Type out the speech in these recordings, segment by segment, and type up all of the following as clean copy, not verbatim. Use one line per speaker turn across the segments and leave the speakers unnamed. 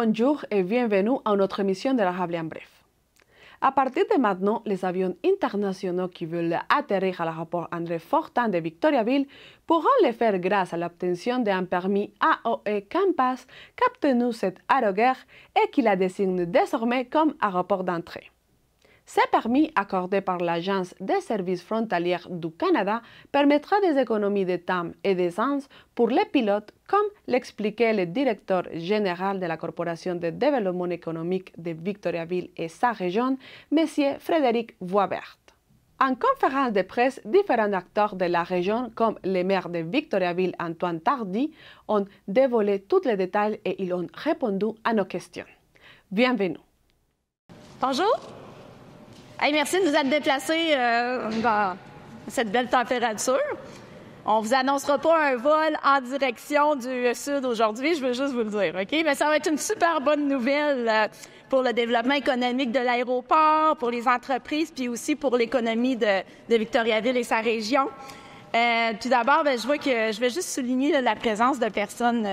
Bonjour et bienvenue à notre émission de l'Arabe en bref. À partir de maintenant, les avions internationaux qui veulent atterrir à l'aéroport André Fortin de Victoriaville pourront le faire grâce à l'obtention d'un permis AOE Campass qu'obtenu cet aérogare et qui la désigne désormais comme aéroport d'entrée. Ce permis, accordé par l'Agence des services frontaliers du Canada, permettra des économies de temps et d'essence pour les pilotes, comme l'expliquait le directeur général de la Corporation de développement économique de Victoriaville et sa région, M. Frédéric Boisvert. En conférence de presse, différents acteurs de la région, comme le maire de Victoriaville, Antoine Tardy, ont dévoilé tous les détails et ils ont répondu à nos questions. Bienvenue.
Bonjour. Hey, merci de vous être déplacés dans cette belle température. On ne vous annoncera pas un vol en direction du sud aujourd'hui, je veux juste vous le dire, OK? Mais ça va être une super bonne nouvelle pour le développement économique de l'aéroport, pour les entreprises, puis aussi pour l'économie de Victoriaville et sa région. Tout d'abord, je vois que je vais juste souligner la présence de personnes,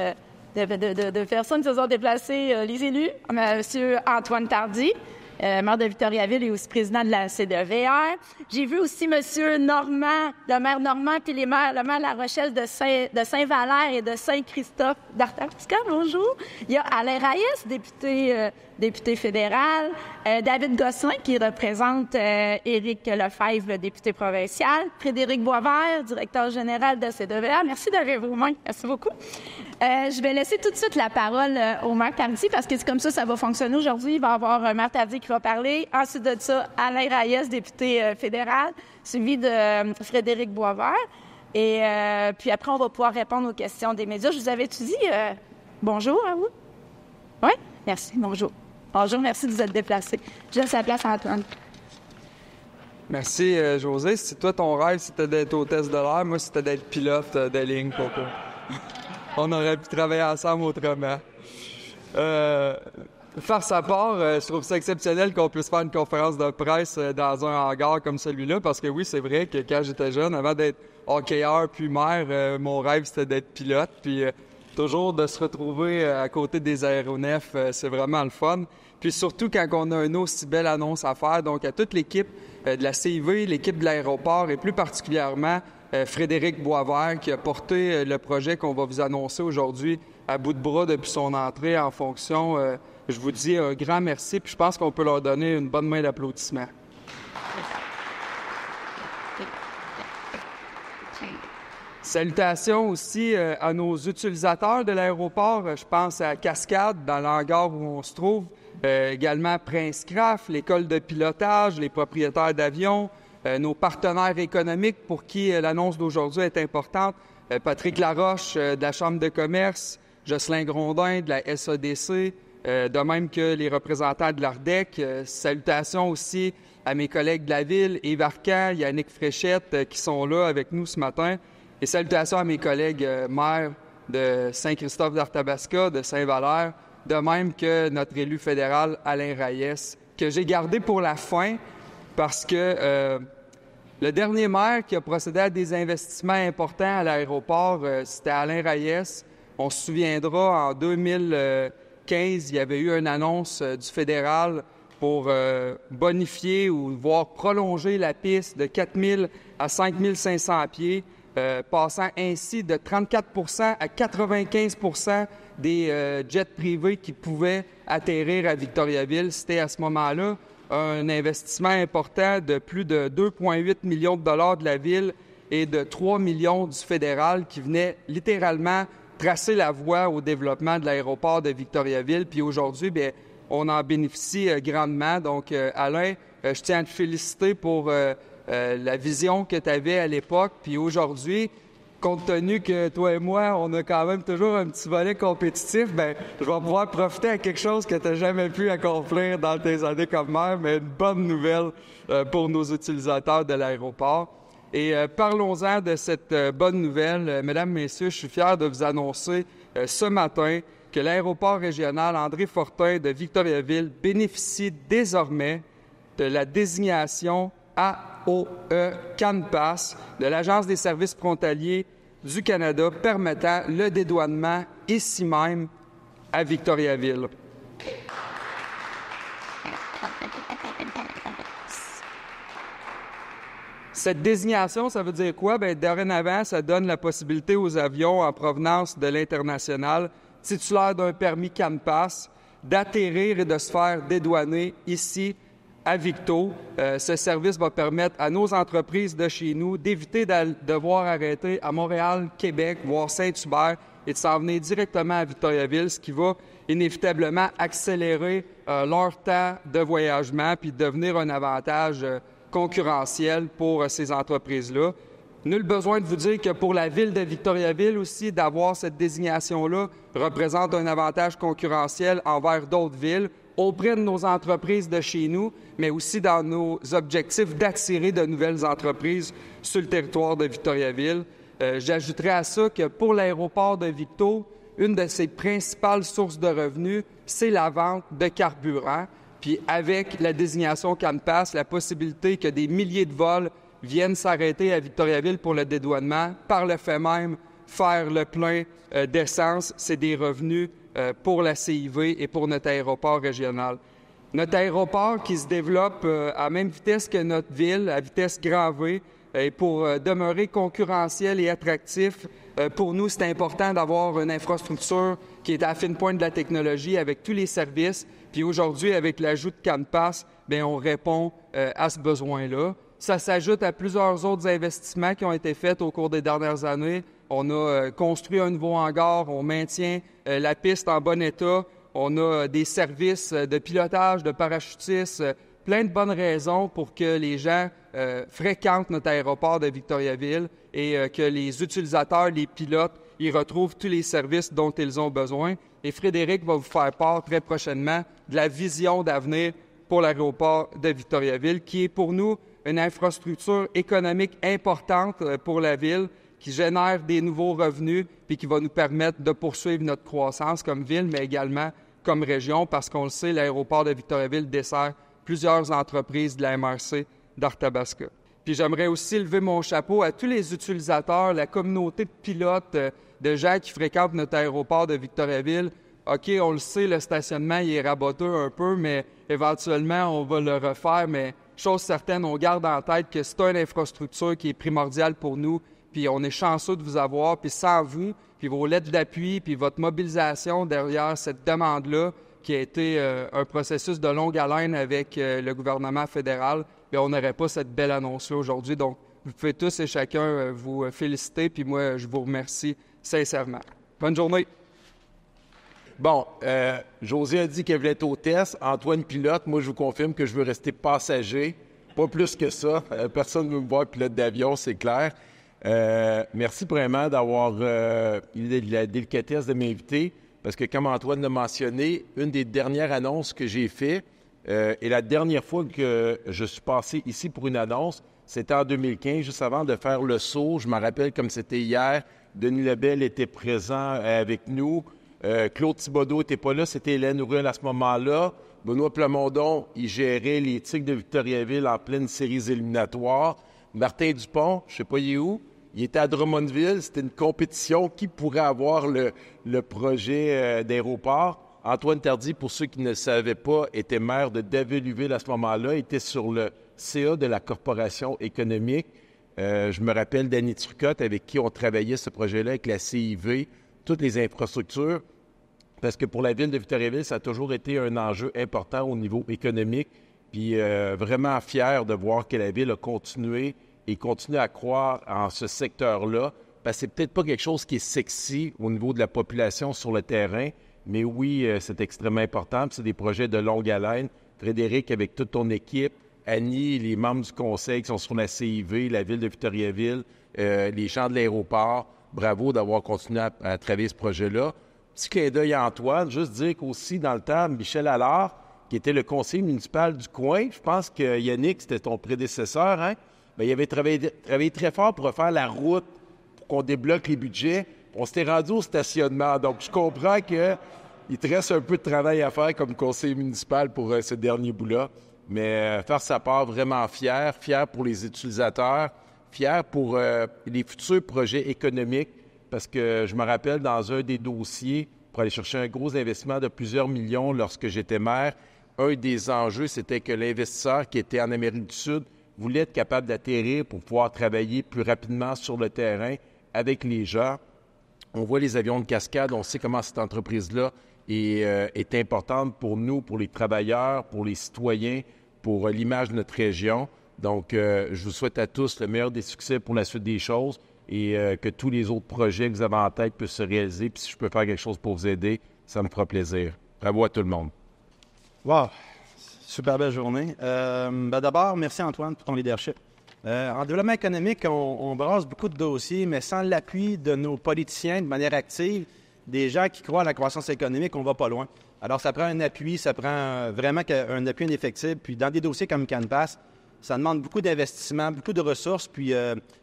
de personnes qui se sont déplacées, les élus, M. Antoine Tardy, maire de Victoriaville et aussi président de la CDVR. J'ai vu aussi M. Normand, le maire Normand, puis le maire de La Rochelle de Saint-Valère et de Saint-Christophe d'Arthabasca. Bonjour. Il y a Alain Reyes, député fédéral. David Gosselin, qui représente Éric Lefebvre, le député provincial. Frédéric Boisvert, directeur général de CDVR. Merci de lever vos mains. Merci beaucoup. Je vais laisser tout de suite la parole au maire Tardy, parce que c'est comme ça va fonctionner aujourd'hui. Il va y avoir un maire Tardy qui va parler. Ensuite de ça, Alain Reyes, député fédéral, suivi de Frédéric Boisvert. Et puis après, on va pouvoir répondre aux questions des médias. Je vous avais-tu dit bonjour à vous? Oui? Merci. Bonjour. Bonjour, merci de vous être déplacé. Je laisse la place à Antoine.
Merci, José. Si toi, ton rêve, c'était d'être hôtesse de l'air, moi, c'était d'être pilote de ligne, Coco. On aurait pu travailler ensemble autrement. Faire sa part, je trouve ça exceptionnel qu'on puisse faire une conférence de presse dans un hangar comme celui-là, parce que oui, c'est vrai que quand j'étais jeune, avant d'être hockeyeur puis maire, mon rêve, c'était d'être pilote. Puis toujours de se retrouver à côté des aéronefs, c'est vraiment le fun. Puis surtout quand on a une aussi belle annonce à faire, donc à toute l'équipe de la CIV, l'équipe de l'aéroport et plus particulièrement Frédéric Boisvert qui a porté le projet qu'on va vous annoncer aujourd'hui à bout de bras depuis son entrée en fonction. Je vous dis un grand merci, puis je pense qu'on peut leur donner une bonne main d'applaudissement. Salutations aussi à nos utilisateurs de l'aéroport. Je pense à Cascade, dans l'hangar où on se trouve. Également Prince Craft, l'école de pilotage, les propriétaires d'avions, nos partenaires économiques pour qui l'annonce d'aujourd'hui est importante. Patrick Laroche de la Chambre de commerce, Jocelyn Grondin de la SADC, de même que les représentants de l'ARDEC. Salutations aussi à mes collègues de la Ville, Yves Arcan, Yannick Fréchette, qui sont là avec nous ce matin. Et salutations à mes collègues maires de Saint-Christophe d'Arthabasca, de Saint-Valère, de même que notre élu fédéral, Alain Reyes, que j'ai gardé pour la fin parce que le dernier maire qui a procédé à des investissements importants à l'aéroport, c'était Alain Reyes. On se souviendra, en 2015, il y avait eu une annonce du fédéral pour bonifier ou voire prolonger la piste de 4 000 à 5 500 pieds, passant ainsi de 34 à 95 des jets privés qui pouvaient atterrir à Victoriaville. C'était à ce moment-là un investissement important de plus de 2,8 millions de dollars de la Ville et de 3 millions du fédéral qui venait littéralement tracer la voie au développement de l'aéroport de Victoriaville. Puis aujourd'hui, bien, on en bénéficie grandement. Donc, Alain, je tiens à te féliciter pour la vision que tu avais à l'époque. Puis aujourd'hui, compte tenu que toi et moi, on a quand même toujours un petit volet compétitif, bien, je vais pouvoir profiter à quelque chose que tu n'as jamais pu accomplir dans tes années comme maire, mais une bonne nouvelle pour nos utilisateurs de l'aéroport. Et parlons-en de cette bonne nouvelle. Mesdames, Messieurs, je suis fier de vous annoncer ce matin que l'aéroport régional André Fortin de Victoriaville bénéficie désormais de la désignation AOE Campass de l'Agence des services frontaliers du Canada permettant le dédouanement ici même à Victoriaville. Cette désignation, ça veut dire quoi? Bien, dorénavant, ça donne la possibilité aux avions en provenance de l'international, titulaires d'un permis CANPASS, d'atterrir et de se faire dédouaner ici, à Victo. Ce service va permettre à nos entreprises de chez nous d'éviter de devoir arrêter à Montréal, Québec, voire Saint-Hubert et de s'en venir directement à Victoriaville, ce qui va inévitablement accélérer leur temps de voyagement puis devenir un avantage concurrentiel pour ces entreprises-là. Nul besoin de vous dire que pour la ville de Victoriaville aussi, d'avoir cette désignation-là représente un avantage concurrentiel envers d'autres villes, auprès de nos entreprises de chez nous, mais aussi dans nos objectifs d'attirer de nouvelles entreprises sur le territoire de Victoriaville. J'ajouterais à ça que pour l'aéroport de Victo, une de ses principales sources de revenus, c'est la vente de carburant. Puis avec la désignation CANPASS, la possibilité que des milliers de vols viennent s'arrêter à Victoriaville pour le dédouanement, par le fait même, faire le plein d'essence, c'est des revenus pour la CIV et pour notre aéroport régional. Notre aéroport qui se développe à même vitesse que notre ville, à vitesse grand V, et pour demeurer concurrentiel et attractif, pour nous, c'est important d'avoir une infrastructure qui est à la fine pointe de la technologie avec tous les services. Puis aujourd'hui, avec l'ajout de CANPASS, bien, on répond à ce besoin-là. Ça s'ajoute à plusieurs autres investissements qui ont été faits au cours des dernières années. On a construit un nouveau hangar, on maintient la piste en bon état, on a des services de pilotage, de parachutistes, plein de bonnes raisons pour que les gens fréquentent notre aéroport de Victoriaville et que les utilisateurs, les pilotes, y retrouvent tous les services dont ils ont besoin. Et Frédéric va vous faire part très prochainement de la vision d'avenir pour l'aéroport de Victoriaville, qui est pour nous une infrastructure économique importante pour la ville, qui génère des nouveaux revenus puis qui va nous permettre de poursuivre notre croissance comme ville, mais également comme région, parce qu'on le sait, l'aéroport de Victoriaville dessert plusieurs entreprises de la MRC d'Arthabasca. Puis j'aimerais aussi lever mon chapeau à tous les utilisateurs, la communauté de pilotes, de gens qui fréquentent notre aéroport de Victoriaville. OK, on le sait, le stationnement, il est raboteux un peu, mais éventuellement, on va le refaire. Mais chose certaine, on garde en tête que c'est une infrastructure qui est primordiale pour nous, puis on est chanceux de vous avoir, puis sans vous, puis vos lettres d'appui, puis votre mobilisation derrière cette demande-là, qui a été un processus de longue haleine avec le gouvernement fédéral, bien, on n'aurait pas cette belle annonce-là aujourd'hui. Donc, vous pouvez tous et chacun vous féliciter, puis moi, je vous remercie sincèrement. Bonne journée.
Bon, Josée a dit qu'elle voulait être hôtesse. Antoine pilote. Moi, je vous confirme que je veux rester passager. Pas plus que ça. Personne ne veut me voir pilote d'avion, c'est clair. Merci vraiment d'avoir eu la délicatesse de m'inviter, parce que, comme Antoine l'a mentionné, une des dernières annonces que j'ai faites, et la dernière fois que je suis passé ici pour une annonce, c'était en 2015, juste avant de faire le saut. Je me rappelle comme c'était hier. Denis Lebel était présent avec nous. Claude Thibodeau n'était pas là, c'était Hélène Ruel à ce moment-là. Benoît Plamondon, il gérait les Tigres de Victoriaville en pleine séries éliminatoires. Martin Dupont, je ne sais pas il est où, il était à Drummondville. C'était une compétition qui pourrait avoir le projet d'aéroport. Antoine Tardy, pour ceux qui ne le savaient pas, était maire de David-Luville à ce moment-là, était sur le CA de la Corporation économique. Je me rappelle d'Annie Turcotte, avec qui on travaillait ce projet-là, avec la CIV, toutes les infrastructures, parce que pour la ville de Victoriaville, ça a toujours été un enjeu important au niveau économique, puis vraiment fier de voir que la ville a continué et continue à croire en ce secteur-là, parce que c'est peut-être pas quelque chose qui est sexy au niveau de la population sur le terrain, mais oui, c'est extrêmement important, puis c'est des projets de longue haleine. Frédéric, avec toute ton équipe, Annie, les membres du conseil qui sont sur la CIV, la ville de Victoriaville, les gens de l'aéroport, bravo d'avoir continué à travailler ce projet-là. Petit clin d'œil à Antoine, juste dire qu'aussi, dans le temps, Michel Allard, qui était le conseiller municipal du coin, je pense que Yannick, c'était ton prédécesseur, hein? Bien, il avait travaillé très fort pour refaire la route, pour qu'on débloque les budgets. On s'était rendu au stationnement, donc je comprends qu'il te reste un peu de travail à faire comme conseiller municipal pour ce dernier bout-là. Mais faire sa part, vraiment fier pour les utilisateurs, fier pour les futurs projets économiques, parce que je me rappelle dans un des dossiers pour aller chercher un gros investissement de plusieurs millions lorsque j'étais maire. Un des enjeux, c'était que l'investisseur qui était en Amérique du Sud voulait être capable d'atterrir pour pouvoir travailler plus rapidement sur le terrain avec les gens. On voit les avions de cascade, on sait comment cette entreprise-là est importante pour nous, pour les travailleurs, pour les citoyens, pour l'image de notre région. Donc, je vous souhaite à tous le meilleur des succès pour la suite des choses et que tous les autres projets que vous avez en tête puissent se réaliser. Puis si je peux faire quelque chose pour vous aider, ça me fera plaisir. Bravo à tout le monde.
Wow! Super belle journée. D'abord, merci Antoine pour ton leadership. En développement économique, on brasse beaucoup de dossiers, mais sans l'appui de nos politiciens de manière active, des gens qui croient à la croissance économique, on ne va pas loin. Alors, ça prend un appui, ça prend vraiment un appui indéfectible. Puis, dans des dossiers comme CanPass, ça demande beaucoup d'investissement, beaucoup de ressources. Puis,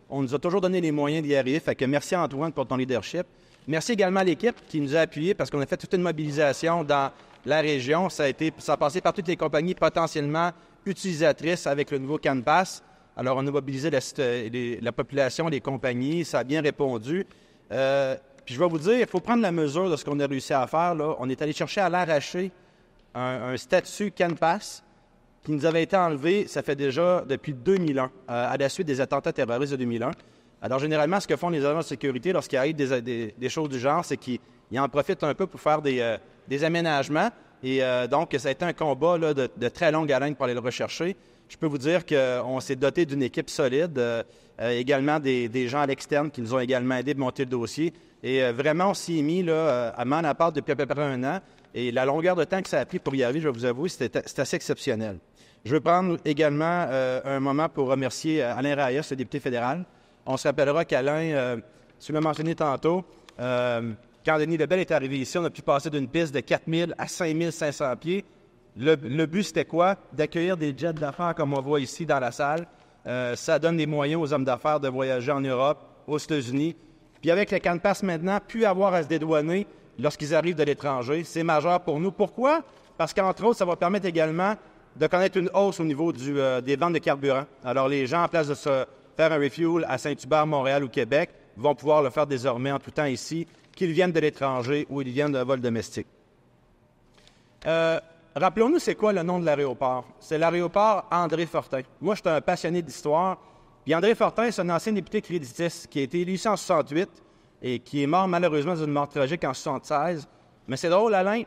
on nous a toujours donné les moyens d'y arriver. Fait que merci Antoine pour ton leadership. Merci également à l'équipe qui nous a appuyés parce qu'on a fait toute une mobilisation dans la région. Ça a passé par toutes les compagnies potentiellement utilisatrices avec le nouveau CanPass. Alors, on a mobilisé la population, les compagnies. Ça a bien répondu. Puis je vais vous dire, il faut prendre la mesure de ce qu'on a réussi à faire. Là. On est allé chercher à l'arracher un statut CanPass qui nous avait été enlevé, ça fait déjà depuis 2001, à la suite des attentats terroristes de 2001. Alors, généralement, ce que font les agents de sécurité lorsqu'il arrive des choses du genre, c'est qu'ils en profitent un peu pour faire des aménagements. Et donc, ça a été un combat là, de très longue haleine pour aller le rechercher. Je peux vous dire qu'on s'est doté d'une équipe solide, également des gens à l'externe qui nous ont également aidés à monter le dossier. Et vraiment, on s'y est mis là, à main à part depuis à peu près 1 an. Et la longueur de temps que ça a pris pour y arriver, je vais vous avouer, c'est assez exceptionnel. Je veux prendre également un moment pour remercier Alain Reyes, le député fédéral. On se rappellera qu'Alain, tu l'as mentionné tantôt, quand Denis Lebel est arrivé ici, on a pu passer d'une piste de 4 000 à 5 500 pieds. Le but, c'était quoi? D'accueillir des jets d'affaires comme on voit ici dans la salle. Ça donne des moyens aux hommes d'affaires de voyager en Europe, aux États-Unis. Puis avec le CanPass maintenant, plus avoir à se dédouaner lorsqu'ils arrivent de l'étranger. C'est majeur pour nous. Pourquoi? Parce qu'entre autres, ça va permettre également de connaître une hausse au niveau des ventes de carburant. Alors, les gens, en place de se faire un refuel à Saint-Hubert, Montréal ou Québec, vont pouvoir le faire désormais en tout temps ici, qu'ils viennent de l'étranger ou ils viennent d'un vol domestique. Rappelons-nous, c'est quoi le nom de l'aéroport? C'est l'aéroport André Fortin. Moi, je suis un passionné d'histoire. Puis André Fortin, c'est un ancien député créditiste qui a été élu ici en 68 et qui est mort malheureusement d'une mort tragique en 76. Mais c'est drôle, Alain,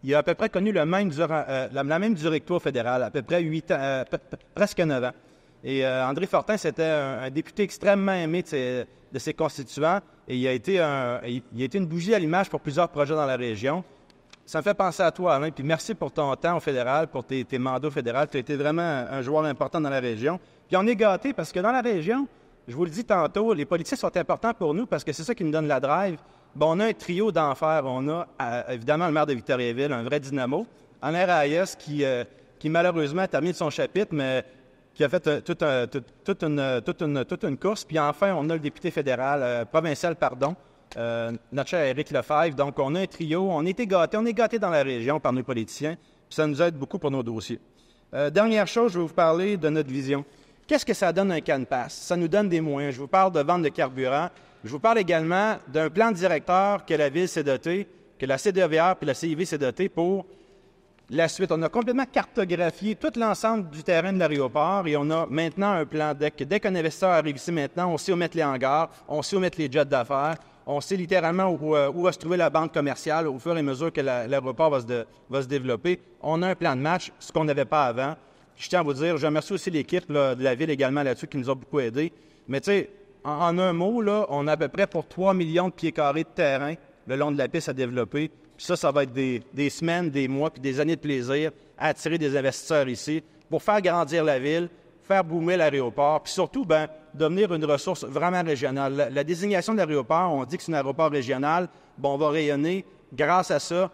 il a à peu près connu la même directoire fédérale, à peu près 8 ans, presque 9 ans. Et André Fortin, c'était un député extrêmement aimé de ses constituants et il a été une bougie à l'image pour plusieurs projets dans la région. Ça me fait penser à toi, Alain, puis merci pour ton temps au fédéral, pour tes mandats au fédéral. Tu as été vraiment un joueur important dans la région. Puis on est gâtés parce que dans la région, je vous le dis tantôt, les politiciens sont importants pour nous parce que c'est ça qui nous donne la drive. Bon, on a un trio d'enfer. On a évidemment le maire de Victoriaville, un vrai dynamo. Alain Reyes, qui malheureusement a terminé son chapitre, mais qui a fait toute une course. Puis enfin, on a le député fédéral, provincial, notre cher Éric Lefebvre. Donc, on a un trio. On est gâtés dans la région par nos politiciens. Puis ça nous aide beaucoup pour nos dossiers. Dernière chose, je vais vous parler de notre vision. Qu'est-ce que ça donne un CanPass? Ça nous donne des moyens. Je vous parle de vente de carburant. Je vous parle également d'un plan directeur que la Ville s'est doté, que la CDVR puis la CIV s'est doté pour la suite. On a complètement cartographié tout l'ensemble du terrain de l'aéroport et on a maintenant un plan dès qu'un investisseur arrive ici maintenant, on sait où mettre les hangars, on sait où mettre les jets d'affaires, on sait littéralement où va se trouver la banque commerciale au fur et à mesure que l'aéroport va se développer. On a un plan de match, ce qu'on n'avait pas avant. Je tiens à vous dire, je remercie aussi l'équipe de la Ville également là-dessus qui nous a beaucoup aidés. Mais tu sais, en un mot, là, on a à peu près pour 3 millions de pieds carrés de terrain le long de la piste à développer. Puis ça va être des semaines, des mois, puis des années de plaisir à attirer des investisseurs ici pour faire grandir la ville, faire boomer l'aéroport, puis surtout, devenir une ressource vraiment régionale. La désignation de l'aéroport, on dit que c'est un aéroport régional. Bon, on va rayonner grâce à ça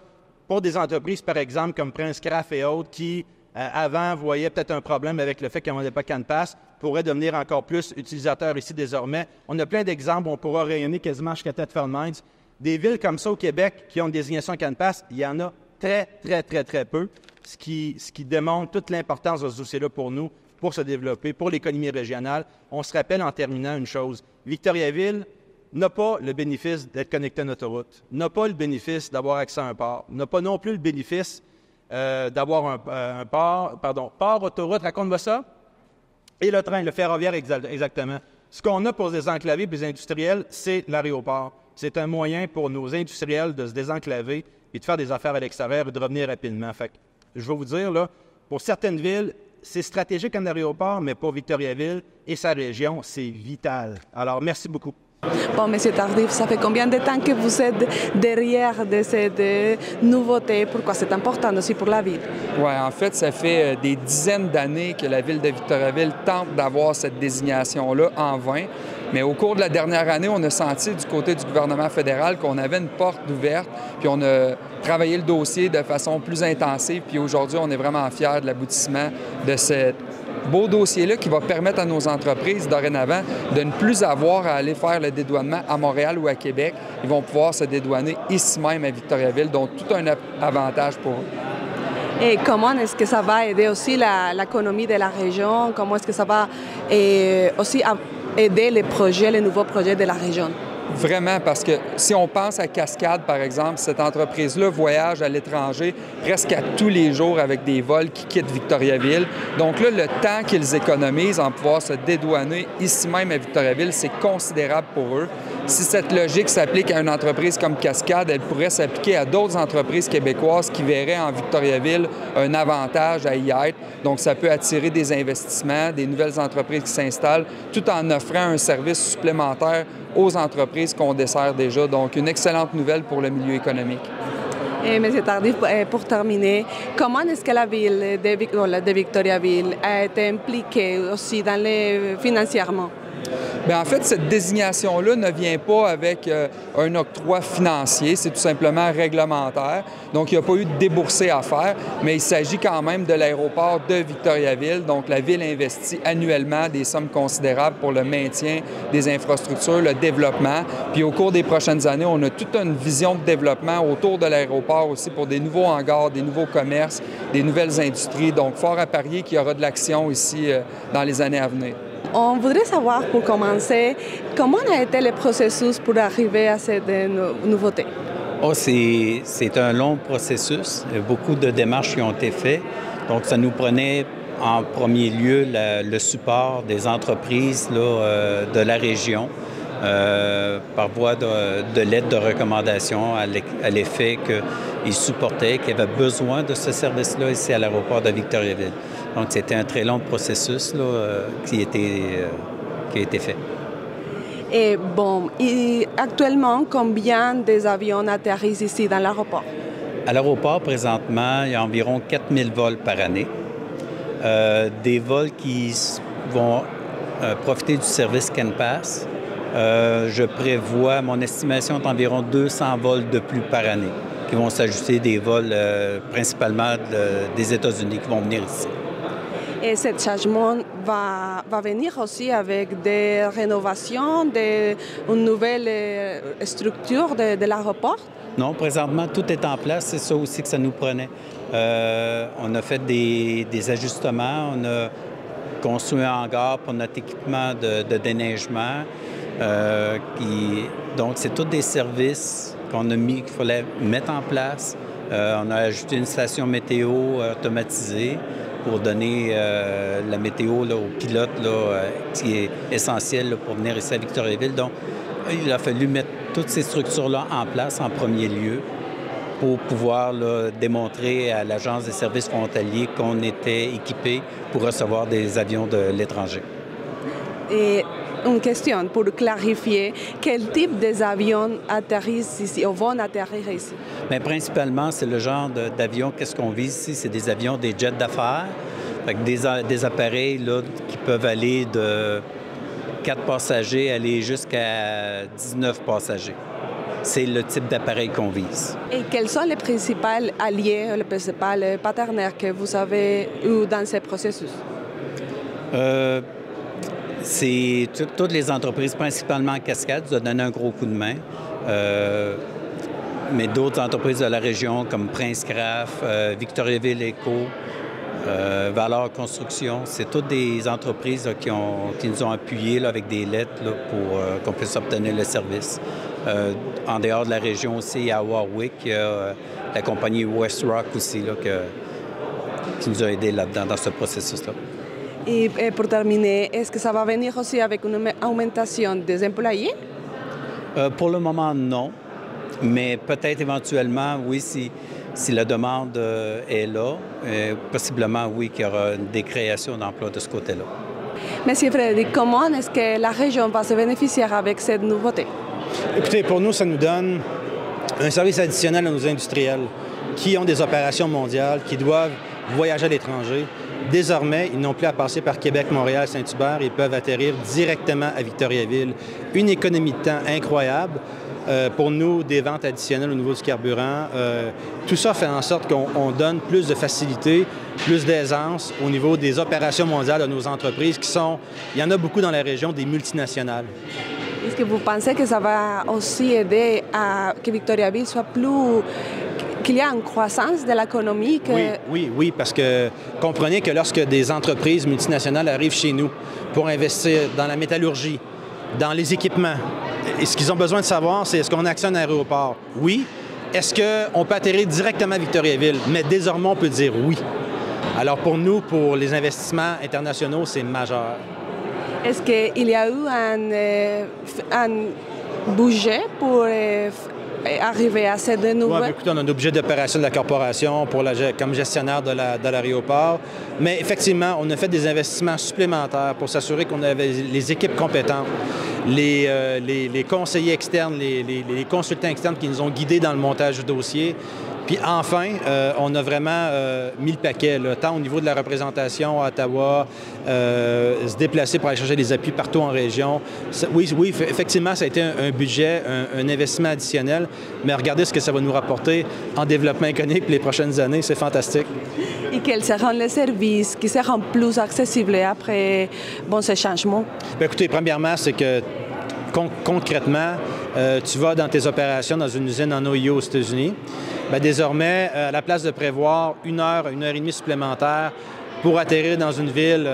pour des entreprises, par exemple, comme Prince Craft et autres, qui, avant, voyaient peut-être un problème avec le fait qu'on n'avait pas CanPass, pourraient devenir encore plus utilisateurs ici désormais. On a plein d'exemples, on pourra rayonner quasiment jusqu'à Thetford Mines. Des villes comme ça au Québec qui ont une désignation CanPass, il y en a très, très, très, très peu, ce qui démontre toute l'importance de ce dossier-là pour nous, pour se développer, pour l'économie régionale. On se rappelle en terminant une chose. Victoriaville, n'a pas le bénéfice d'être connecté à une autoroute, n'a pas le bénéfice d'avoir accès à un port, n'a pas non plus le bénéfice d'avoir un port, autoroute, raconte-moi ça. Et le train, le ferroviaire, exactement. Ce qu'on a pour se désenclaver et les industriels, c'est l'aéroport. C'est un moyen pour nos industriels de se désenclaver et de faire des affaires à l'extérieur et de revenir rapidement. Fait que, je vais vous dire, là, pour certaines villes, c'est stratégique un aéroport, mais pour Victoriaville et sa région, c'est vital. Alors, merci beaucoup.
Bon, M. Tardif, ça fait combien de temps que vous êtes derrière de cette nouveauté? Pourquoi c'est important aussi pour la ville?
Oui, en fait, ça fait des dizaines d'années que la ville de Victoriaville tente d'avoir cette désignation-là en vain. Mais au cours de la dernière année, on a senti du côté du gouvernement fédéral qu'on avait une porte ouverte, puis on a travaillé le dossier de façon plus intensive. Puis aujourd'hui, on est vraiment fiers de l'aboutissement de cette beau dossier-là qui va permettre à nos entreprises dorénavant de ne plus avoir à aller faire le dédouanement à Montréal ou à Québec. Ils vont pouvoir se dédouaner ici même à Victoriaville, donc tout un avantage pour eux.
Et comment est-ce que ça va aider aussi l'économie de la région? Comment est-ce que ça va aussi aider les nouveaux projets de la région?
Vraiment, parce que si on pense à Cascade, par exemple, cette entreprise-là voyage à l'étranger presque à tous les jours avec des vols qui quittent Victoriaville. Donc là, le temps qu'ils économisent en pouvoir se dédouaner ici même à Victoriaville, c'est considérable pour eux. Si cette logique s'applique à une entreprise comme Cascade, elle pourrait s'appliquer à d'autres entreprises québécoises qui verraient en Victoriaville un avantage à y être. Donc, ça peut attirer des investissements, des nouvelles entreprises qui s'installent, tout en offrant un service supplémentaire aux entreprises qu'on dessert déjà. Donc, une excellente nouvelle pour le milieu économique.
Et M. Tardif, pour terminer, comment est-ce que la ville de Victoriaville a été impliquée aussi financièrement?
Bien, en fait, cette désignation-là ne vient pas avec un octroi financier, c'est tout simplement réglementaire. Donc, il n'y a pas eu de déboursé à faire, mais il s'agit quand même de l'aéroport de Victoriaville. Donc, la ville investit annuellement des sommes considérables pour le maintien des infrastructures, le développement. Puis, au cours des prochaines années, on a toute une vision de développement autour de l'aéroport aussi pour des nouveaux hangars, des nouveaux commerces, des nouvelles industries. Donc, fort à parier qu'il y aura de l'action ici dans les années à venir.
On voudrait savoir, pour commencer, comment a été le processus pour arriver à cette nouveauté?
Oh, c'est un long processus. Beaucoup de démarches qui ont été faites. Donc, ça nous prenait en premier lieu le support des entreprises là, de la région par voie de lettre de recommandation à l'effet qu'ils supportaient, qu'ils avaient besoin de ce service-là ici à l'aéroport de Victoriaville. Donc, c'était un très long processus là, qui a été fait.
Et bon, actuellement, combien d'avions atterrissent ici dans l'aéroport?
À l'aéroport, présentement, il y a environ 4000 vols par année. Des vols qui vont profiter du service CanPass. Je prévois, mon estimation est environ 200 vols de plus par année qui vont s'ajouter des vols principalement des États-Unis qui vont venir ici.
Et cet changement va venir aussi avec des rénovations, une nouvelle structure de l'aéroport?
Non, présentement, tout est en place. C'est ça aussi que ça nous prenait. On a fait des ajustements. On a construit un hangar pour notre équipement de déneigement. Donc, c'est tous des services qu'on a mis, qu'il fallait mettre en place. On a ajouté une station météo automatisée pour donner la météo là, aux pilotes, là, qui est essentiel là, pour venir ici à Victoriaville. Donc, il a fallu mettre toutes ces structures-là en place en premier lieu pour pouvoir là, démontrer à l'Agence des services frontaliers qu'on était équipé pour recevoir des avions de l'étranger.
Et une question pour clarifier, quel type d'avions atterrissent ici ou vont atterrir ici?
Bien, principalement, c'est le genre d'avion, qu'est-ce qu'on vise ici? C'est des avions, des jets d'affaires, des appareils là, qui peuvent aller de 4 passagers aller jusqu'à 19 passagers. C'est le type d'appareil qu'on vise. Et
quels sont les principaux alliés, les principaux partenaires que vous avez eu dans ce processus?
C'est toutes les entreprises, principalement Cascade, nous ont donné un gros coup de main. Mais d'autres entreprises de la région comme Princecraft, Victoriaville Eco, Valeur Construction. C'est toutes des entreprises là, qui nous ont appuyés là, avec des lettres là, pour qu'on puisse obtenir le service. En dehors de la région aussi, à Warwick, il y a la compagnie Westrock aussi là, qui nous a aidés là-dedans, dans ce processus-là.
Et pour terminer, est-ce que ça va venir aussi avec une augmentation des employés?
Pour le moment, non. Mais peut-être éventuellement, oui, si la demande est là, possiblement, oui, qu'il y aura des créations d'emplois de ce côté-là.
Monsieur Frédéric, comment est-ce que la région va se bénéficier avec cette nouveauté?
Écoutez, pour nous, ça nous donne un service additionnel à nos industriels qui ont des opérations mondiales, qui doivent voyager à l'étranger. Désormais, ils n'ont plus à passer par Québec, Montréal, Saint-Hubert. Ils peuvent atterrir directement à Victoriaville. Une économie de temps incroyable. Pour nous, des ventes additionnelles au niveau du carburant. Tout ça fait en sorte qu'on donne plus de facilité, plus d'aisance au niveau des opérations mondiales de nos entreprises qui sont, il y en a beaucoup dans la région, des multinationales.
Est-ce que vous pensez que ça va aussi aider à que Victoriaville soit plus... qu'il y a une croissance de l'économie?
Oui, parce que comprenez que lorsque des entreprises multinationales arrivent chez nous pour investir dans la métallurgie, dans les équipements, et ce qu'ils ont besoin de savoir, c'est est-ce qu'on actionne un aéroport? Oui. Est-ce qu'on peut atterrir directement à Victoriaville? Mais désormais, on peut dire oui. Alors pour nous, pour les investissements internationaux, c'est majeur.
Est-ce qu'il y a eu un budget pour arriver à cette nouvelle?
Oui, écoutez, on a un budget d'opération de la corporation comme gestionnaire de l'aéroport. Mais effectivement, on a fait des investissements supplémentaires pour s'assurer qu'on avait les équipes compétentes, les conseillers externes, les consultants externes qui nous ont guidés dans le montage du dossier. Puis enfin, on a vraiment mis le paquet, là, tant au niveau de la représentation à Ottawa, se déplacer pour aller chercher des appuis partout en région. Oui, effectivement, ça a été un budget, un investissement additionnel, mais regardez ce que ça va nous rapporter en développement économique pour les prochaines années. C'est fantastique.
Et quels seront les services qui seront plus accessibles après ces changements?
Bien, écoutez, premièrement, c'est que concrètement, tu vas dans tes opérations dans une usine en Ohio aux États-Unis. Bien, désormais, à la place de prévoir 1 heure et demie supplémentaire pour atterrir dans une ville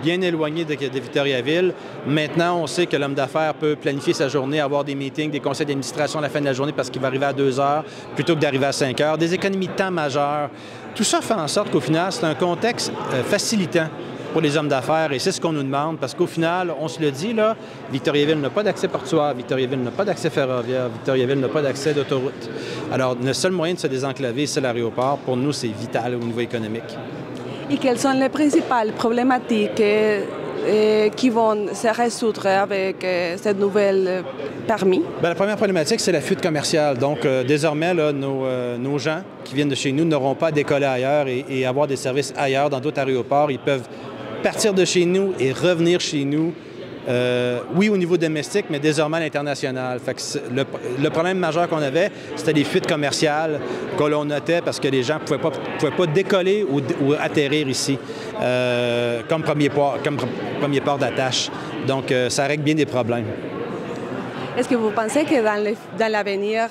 bien éloignée de Victoriaville, maintenant, on sait que l'homme d'affaires peut planifier sa journée, avoir des meetings, des conseils d'administration à la fin de la journée parce qu'il va arriver à 2 heures plutôt que d'arriver à 5 heures. Des économies de temps majeures. Tout ça fait en sorte qu'au final, c'est un contexte facilitant pour les hommes d'affaires, et c'est ce qu'on nous demande, parce qu'au final, on se le dit, là, Victoriaville n'a pas d'accès portuaire, Victoriaville n'a pas d'accès ferroviaire, Victoriaville n'a pas d'accès d'autoroute. Alors, le seul moyen de se désenclaver, c'est l'aéroport. Pour nous, c'est vital au niveau économique.
Et quelles sont les principales problématiques qui vont se résoudre avec cette nouvelle permis?
Bien, la première problématique, c'est la fuite commerciale. Donc, désormais, là, nos gens qui viennent de chez nous n'auront pas à décoller ailleurs et avoir des services ailleurs, dans d'autres aéroports. Ils peuvent partir de chez nous et revenir chez nous, oui, au niveau domestique, mais désormais à l'international. Fait que le problème majeur qu'on avait, c'était les fuites commerciales que l'on notait parce que les gens ne pouvaient pas décoller ou atterrir ici comme premier port d'attache. Donc, ça règle bien des problèmes.
Est-ce que vous pensez que dans l'avenir,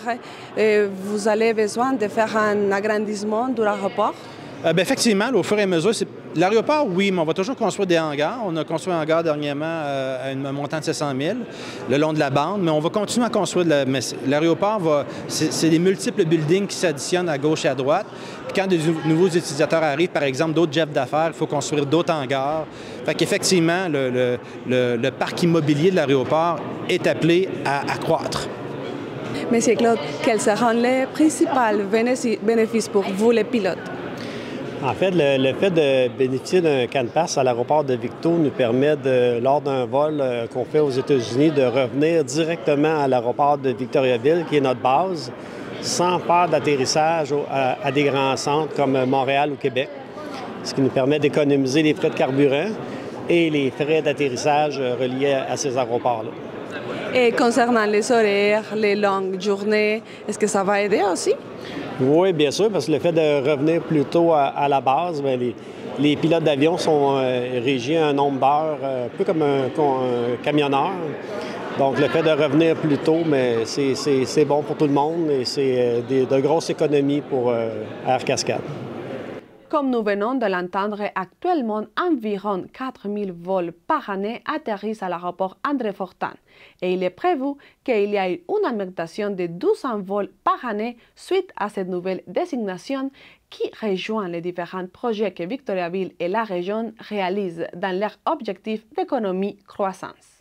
vous allez besoin de faire un agrandissement de l'aéroport?
Bien, effectivement, là, au fur et à mesure, l'aéroport, oui, mais on va toujours construire des hangars. On a construit un hangar dernièrement à un montant de 700 000 le long de la bande, mais on va continuer à construire. L'aéroport, c'est des multiples buildings qui s'additionnent à gauche et à droite. Puis quand de nouveaux utilisateurs arrivent, par exemple, d'autres jets d'affaires, il faut construire d'autres hangars. Fait qu'effectivement, le parc immobilier de l'aéroport est appelé à croître.
Monsieur Claude, quels seront les principaux bénéfices pour vous, les pilotes?
En fait, le fait de bénéficier d'un CAN-PASS à l'aéroport de Victo nous permet, lors d'un vol qu'on fait aux États-Unis, de revenir directement à l'aéroport de Victoriaville, qui est notre base, sans faire d'atterrissage à des grands centres comme Montréal ou Québec, ce qui nous permet d'économiser les frais de carburant et les frais d'atterrissage reliés à ces aéroports-là.
Et concernant les horaires, les longues journées, est-ce que ça va aider aussi?
Oui, bien sûr, parce que le fait de revenir plus tôt à la base, bien, les pilotes d'avion sont régis à un nombre d'heures, un peu comme un camionneur. Donc, le fait de revenir plus tôt, c'est bon pour tout le monde et c'est de grosses économies pour Air Cascade.
Comme nous venons de l'entendre, actuellement environ 4000 vols par année atterrissent à l'aéroport André Fortin et il est prévu qu'il y ait une augmentation de 1200 vols par année suite à cette nouvelle désignation qui rejoint les différents projets que Victoriaville et la région réalisent dans leur objectif d'économie croissance.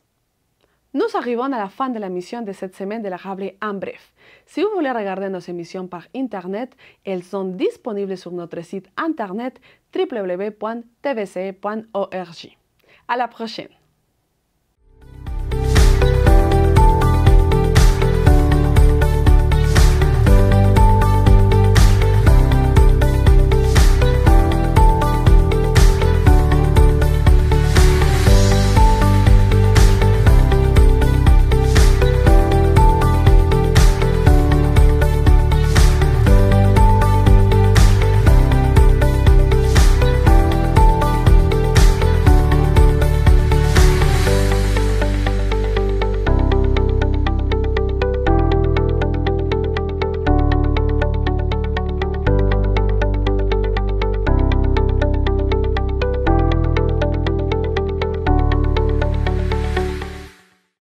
Nous arrivons à la fin de la mission de cette semaine de la Rable en bref. Si vous voulez regarder nos émissions par Internet, elles sont disponibles sur notre site Internet www.tvc.org. À la prochaine!